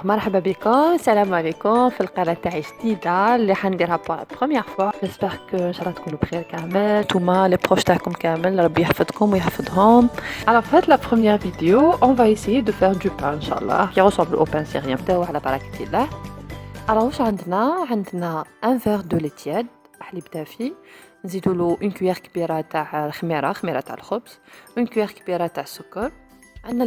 مرحبا بكم، السلام عليكم في القناة تاعي جديدة اللي حنديرها بور لا بروميير فوا. جيسبر كو ان شاء الله تكونوا بخير كامل، نتوما لي بروش تاعكم كامل ربي يحفظكم ويحفظهم. Alors في هاد لا بروميير فيديو on va essayer de faire du pain ان شاء الله qui ressemble au pain syrien. نبداو على بركة الله. Alors واش عندنا ان فيغ دو لي تياد حليب دافي، نزيدوا له اون كويير كبيرة تاع خميرة تاع الخبز، اون كويير كبيرة تاع السكر. عندنا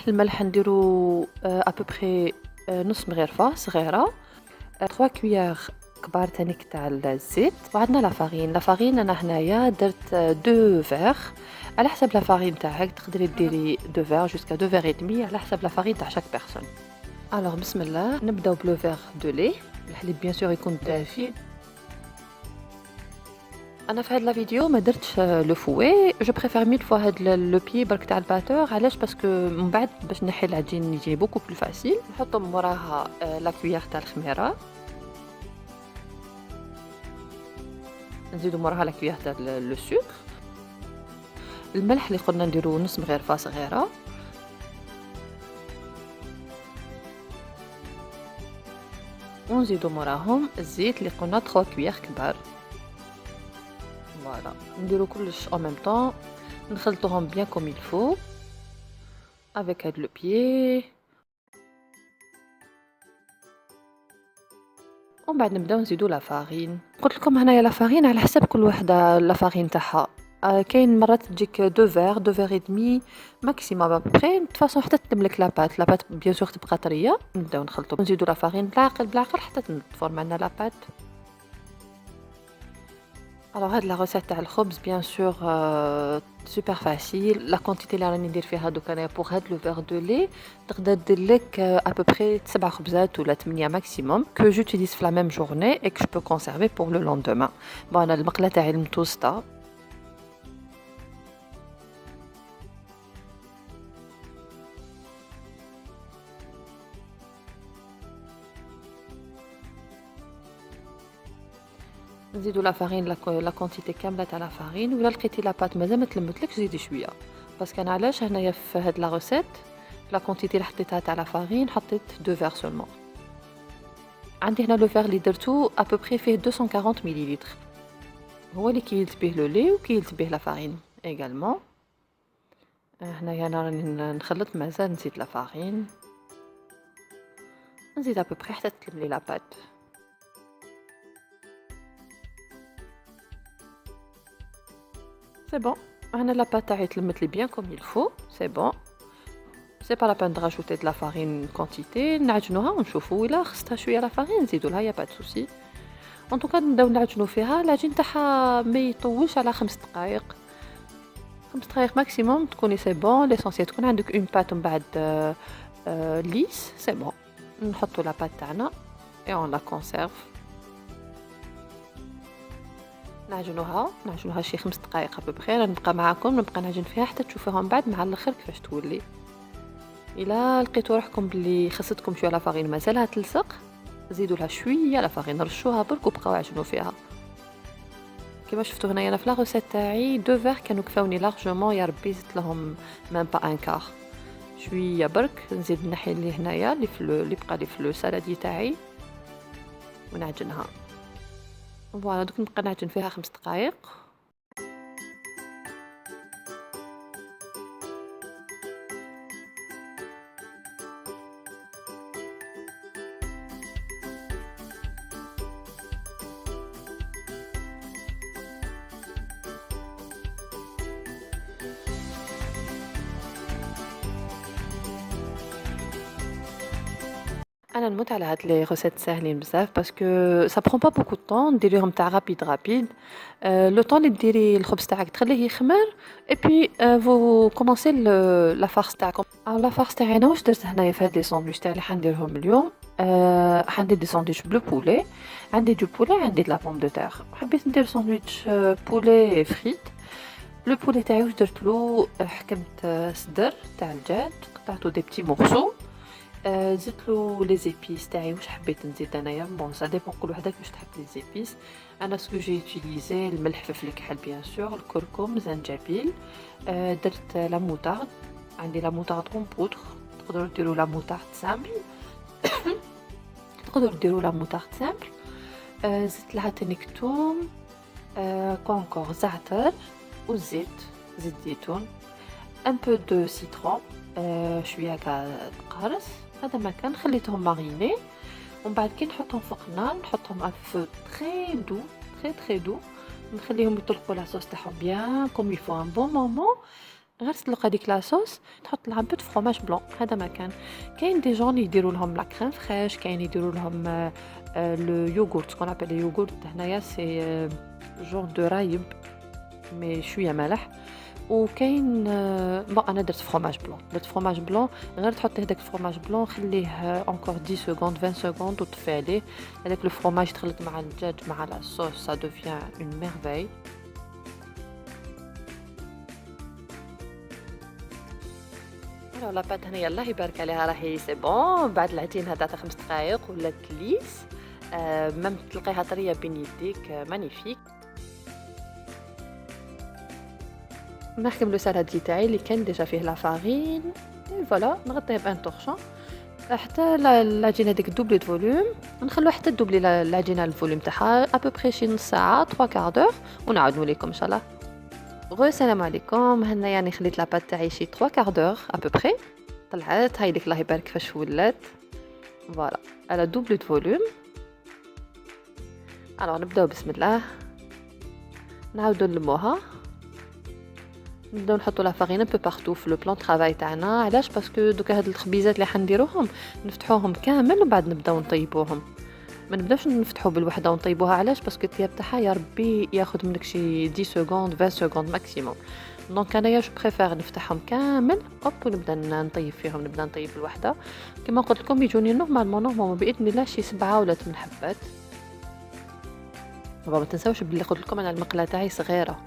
الملح نديرو ابوبري نص مغرفة صغيرة، 3 كويير كبار تانيك تاع الزيت. وعندنا لا فارين انا هنايا درت 2 فيغ على حسب لا فارين تاعك، تقدري ديري 2 فيغ جوسكا 2 فيغ et demi على حسب لا فارين تاع شاك بيرسون. الوغ بسم الله نبداو بلو فيغ دو لي. الحليب بيان سور يكون دافي. انا في هاد لا فيديو ما درتش لو فوي، جو بريفير 1000 فوا هاد لو بي برك تاع الباتور. علاش؟ باسكو من بعد باش نحي العجين يجي بوكو بلو فاسيل. نحط موراها لا كويير تاع الخميره، نزيدو موراها لا كويير تاع لو سكر، الملح اللي قلنا نديرو نص مغرفه صغيره، ونزيدو موراهم الزيت اللي قلنا 3 كويير كبار. فوالا نديرو كلش en même temps، نخلطوهم bien comme il faut avec هاد لو بيي. ومن بعد نبداو نزيدو لا فارين. قلت لكم هنايا لا فارين على حسب كل وحده لا فارين تاعها. كاين مرات تجيك 2 فيغ 2 فيغ et demi ماكسيموم ابري فاصون حتى تملك لابات بيان سور تبقى طريه. نبداو نخلطو نزيدو لا فارين بالعقل حتى تفورم عندنا لابات. الوغ هاد لا روسيت تاع الخبز بيان سور سوبر فاسيل. لا كونتيتي اللي راني ندير فيها دوك انايا بوغ هاد لو فيغ دو لي تقدر دير لك ابوبري 7 خبزات ولا 8 ماكسيموم كو جوتيليز في لا ميم جورني اي كو جو بو كونسيرفي بوغ لو لوندومان. بون انا المقله تاعي المتوسطه. نزيدو لا فارين لا كونتيتي كامله تاع لا فارين. ولا لقيتي لاباط مازال ما تلمتلكش زيدي شويه، باسكو انا علاش هنايا في هاد لا روسيت لا كونتيتي اللي حطيتها تاع لا فارين حطيت 2 فيغ سولمون. عندي هنا لو فيغ اللي درتو ابوبري فيه 240 مليلتر، هو اللي كيلت به لو لي وكيلت به لا فارين ايغالمون. هنايا انا راني نخلط مازال نزيد لا فارين، نزيد ابوبري حتى تلملي لاباط. سي بون هنا لاباط تاعي تلمت لي بيان كوم il faut. سي بون سي با لا بان دو راجوتي دو لا فارين كونتيتي. نعجنوها ونشوفوا الا خصتها شويه لا فارين نزيدو لها، يا با دو سوسي. ان توكا نبداو نعجنو فيها. العجين تاعها ما يطولش على 5 دقائق، 5 دقائق ماكسيموم تكوني سي بون. ليسونسيال تكون عندك اون بات من بعد ليس سي بون. نحطو لا بات تاعنا اي اون لا كونسيرف. نعجنوها شي 5 دقائق ابوبخي. نبقى معاكم نبقى نعجن فيها حتى تشوفوها من بعد مع الاخر كيفاش تولي. الا لقيتو روحكم بلي خصتكم شويه لا فارين مازالها تلصق، زيدوا لها شويه لا فارين، رشوها برك وبقاو عجنوا فيها. كما شفتوا هنايا انا في لا روسيت تاعي 2 فيغ كانوا كفاوني لارجومون. يا ربي زدت لهم ميم با ان كار، شويه برك نزيد نحي اللي هنايا اللي بقى لي في لو سالادي تاعي ونعجنها. فوالا دوك نبقى نعجن فيها 5 دقائق. انا نموت على هاد لي ريسيت ساهلين بزاف باسكو سا برون با بوكو طون. ديريهم تاع رابيد لو طون اللي ديري الخبز تاعك تخليه يخمر اي بي فو كومونسي لا فارس تاعكم. لا فارس تاعي انا واش درت هنايا في هاد لي ساندويتش تاعي اللي حنديرهم اليوم. حندير دي ساندويتش بلو بولي، عندي دو بولي عندي لا بوم دو تير. حبيت ندير ساندويتش بولي فريت. لو بولي تاعي واش درتلو حكمت صدر تاع الدجاج قطعته دي بتي مورسو. زدت له لي زيبيس تاعي واش حبيت نزيد انايا. بون سا ديبون كل وحده كيفاش تحب لي زيبيس. انا سكو جي يوتيليزي الملح فلفل كحل بيان سور، الكركم زنجبيل. درت لا موطارد، عندي لا موطارد اون بودر، تقدروا ديروا لا موطارد سامبل. تقدروا ديروا لا موطارد سامبل، زيت لها تنك توم، كونكور زعتر والزيت، زيت زيتون، ان بو دو سيترون، شويه هكا قارص. هذا ما كان خليتهم ماريني، ومن بعد كي نحطهم فوق النار نحطهم على فو تري دو، تري دو، نخليهم يطلقوا لاصوص تاعهم بيان كوم يفو ان بون مومون. غير تطلق هذيك لاصوص تحط لها بو فرomاج بلون. هذا ما كان. كاين دي جون يديروا لهم لا كريم فريش، كاين يديروا لهم لو يوغورت، سكون ابل يوغورت هنايا سي جور دو رايب مي شويه مالح. وكاين بون انا درت فرomاج بلون، درت فرomاج بلون. غير تحطي هذاك الفرomاج بلون خليه انكور 10 سكوند 20 سكوند وطفي عليه. هذاك الفرomاج يتخلط مع الدجاج مع لا صوص، ça devient une merveille. لا بات هنا الله يبارك عليها راهي سي بون. بعد العجين هذا تاع 5 دقائق ولات ليس، ميم تلقيها طريه بين يديك، مانيفيك. نحكم لو سالادي تاعي اللي كان ديجا فيه لا فارين، فوالا نغطيه بان طورشون حتى العجينه هذيك دوبلي دو فوليوم. نخلوها حتى دوبلي العجينه الفوليوم تاعها ابوبري شي نص ساعه 3 كاردور، ونعاود نوريكم ان شاء الله. السلام عليكم. هنا يعني خليت لاباط تاعي شي 3 كاردور ابوبري، طلعت هاي ديك الله يبارك كيفاش ولات. فوالا على دوبلي دو فوليوم. الوغ نبداو بسم الله، نعاودو نلموها، نبداو نحطوا لا فارين بو بارتو في لو بلان طرافاي تاعنا. علاش؟ باسكو دوكا هاد الخبيزات اللي حنديروهم نفتحوهم كامل ومن بعد نبداو نطيبوهم، ما نبداوش نفتحو بالوحده ونطيبوها. علاش؟ باسكو الطياب تاعها يا ربي ياخذ منك شي 10 سكوند 20 سكوند ماكسيموم. دونك انايا جو بريفير نفتحهم كامل اوب ونبدا نطيب فيهم، نبدا نطيب بالوحده. كما قلت لكم يجوني نورمالمون باذن الله شي 7 ولا 8 حبات. ما تنساوش بلي قلت لكم انا المقله تاعي صغيره.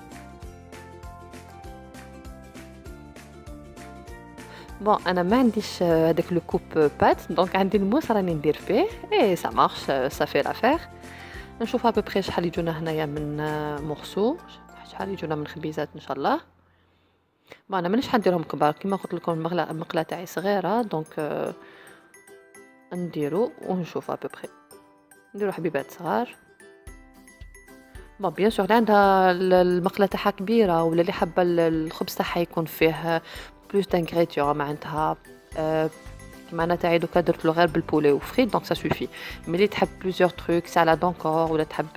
بون انا ما عنديش هذاك لو كوب بات، دونك عندي الموس راني ندير فيه اي سا مارش صافي لافير. نشوف ابوبري شحال يجونا هنايا من مورسو، شحال يجونا من خبيزات ان شاء الله. بون انا مانيش حنديرهم كبار، كما قلت لكم المقله تاعي صغيره، دونك نديرو ونشوف ابوبري نديرو حبيبات صغار. بون بيان سور اللي عندها المقله تاعها كبيره ولا اللي حابه الخبز تاعها يكون فيه بلوس دانغريديون معناتها، كيما انا تاعي دوكا درت له غير بالبولي وفريت دونك سا سوفي. مي اللي تحب بلوزيور تروك سالاد انكور ولا تحب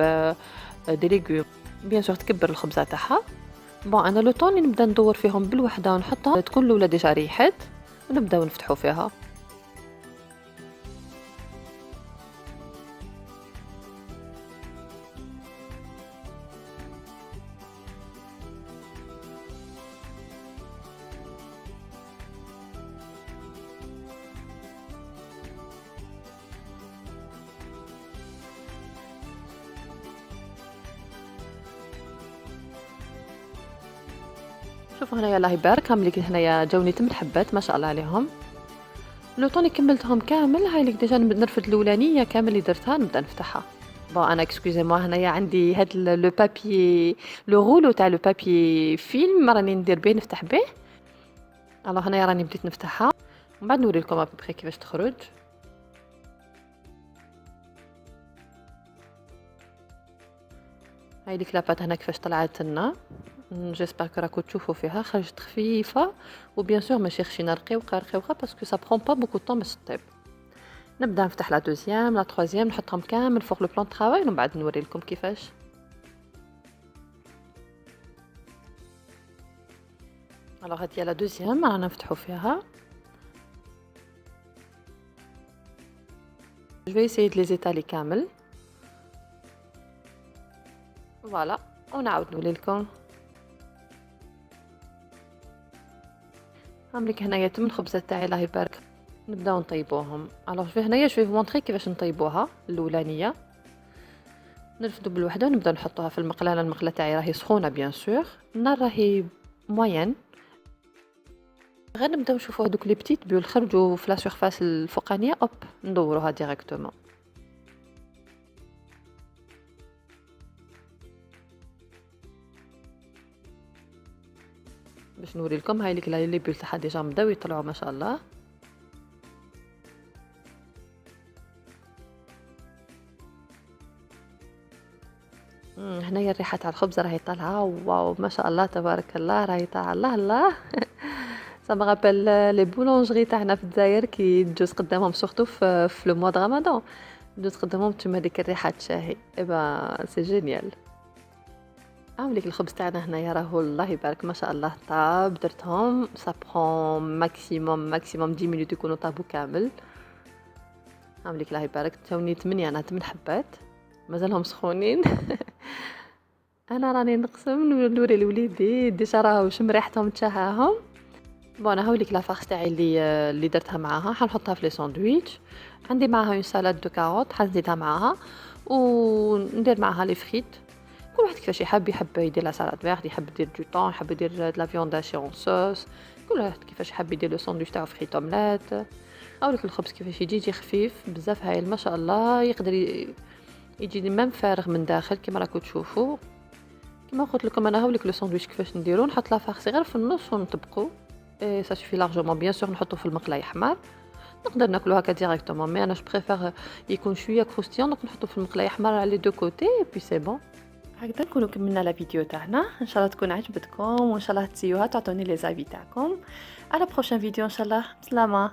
دي ليغوم، بيان سور تكبر الخبزه تاعها. بون انا لو طون نبدا ندور فيهم بالوحده ونحطها تكون الاولى ديجا ريحت ونبداو نفتحوا فيها. شوفوا هنايا الله يبارك هم ليك هنايا جاوني 8 حبات ما شاء الله عليهم. لو طوني كملتهم كامل هاي ليك ديجا نرفد الاولانيه كامل اللي درتها نبدا نفتحها. بون انا اكسكوزي موا هنايا عندي هاد لو بابي لو رولو تاع لو بابي فيلم راني ندير به نفتح به. الوغ هنايا راني بديت نفتحها ومن بعد نوري لكم ابوبري كيفاش تخرج. هاي ديك لاباط هنا كيفاش طلعت لنا، جيسبر كو راكو تشوفوا فيها خرجت خفيفه وبيان سور ماشي خشينه رقيقه باسكو سا برون با بوكو طون باش تطيب. نبدا نفتح لا دوزيام لا تروازيام نحطهم كامل فوق لو بلان طرافاي ومن بعد نوري لكم كيفاش. الوغ هادي لا دوزيام رانا نفتحوا فيها. جو في اسيي لي زيتالي كامل فوالا ونعاود نولي لكم. هامليك هنايا 8 خبزات تاعي الله يبارك نبداو نطيبوهم. الوغ في هنايا شوي مونطري كيفاش نطيبوها. الاولانيه نرفدو بالوحده ونبداو نحطوها في المقله. المقله تاعي راهي سخونه بيان سور، النار راهي موين. غير نبداو نشوفوا هذوك لي بتيت بول خرجوا في لا سيرفاس الفوقانيه اوب ندوروها ديريكتومون. باش نوري لكم هاي ليك لي بول تاعها ديجا بداو يطلعوا ما شاء الله. هنايا الريحة تاع الخبز راهي طالعة، واو ما شاء الله تبارك الله راهي طالعة الله الله. ça me rappelle les boulangeries تاعنا في الجزائر كي تجوز قدامهم سورتو في لو موا د رمضان، تجوز قدامهم تشم هذيك الريحة الشاهي، ايبا سي جينيال. نعاودلك الخبز تاعنا هنايا راهو الله يبارك ما شاء الله طاب، درتهم سا برون ماكسيموم 10 مينوت يكونوا طابوا كامل. نعاودلك الله يبارك توني 8 انا 8 حبات مازالهم سخونين. انا راني نقسم نوري لوليدي ديجا راهو شم ريحتهم تشهاهم. بون هاوليك لافارس تاعي اللي درتها معاها حنحطها في لي ساندويتش. عندي معاها اون سالاد دو كاروت حنزيدها معاها وندير معاها لي فريت. كل واحد كيفاش يحب يدير لا سالاد فيرت، يحب يدير دو طون، يحب يدير لا فيوند هاشي اون صوص، كل واحد كيفاش يحب يدير لو ساندويتش تاعو فريت اومليت. هاوليك الخبز كيفاش يجي خفيف بزاف هايل ما شاء الله، يقدر يجي ميم فارغ من داخل كيما راكم تشوفوا. كيما قلت لكم انا هاوليك لو ساندويتش كيفاش نديرو، نحط لا فارس غير في النص ونطبقو اي سا سوفي لارجومون. بيان سور نحطو في المقله يحمر، نقدر ناكلو هكا ديريكتومون، مي انا جو بريفير يكون شويه كروستيون، دونك نحطو في المقله يحمر على لي دو كوتي بي سي بون. هكذا نكونوا كملنا لا فيديو تاعنا، ان شاء الله تكون عجبتكم وان شاء الله تسيوها تعطوني لي زافي تاعكم. على بروشين فيديو ان شاء الله. بسلامه.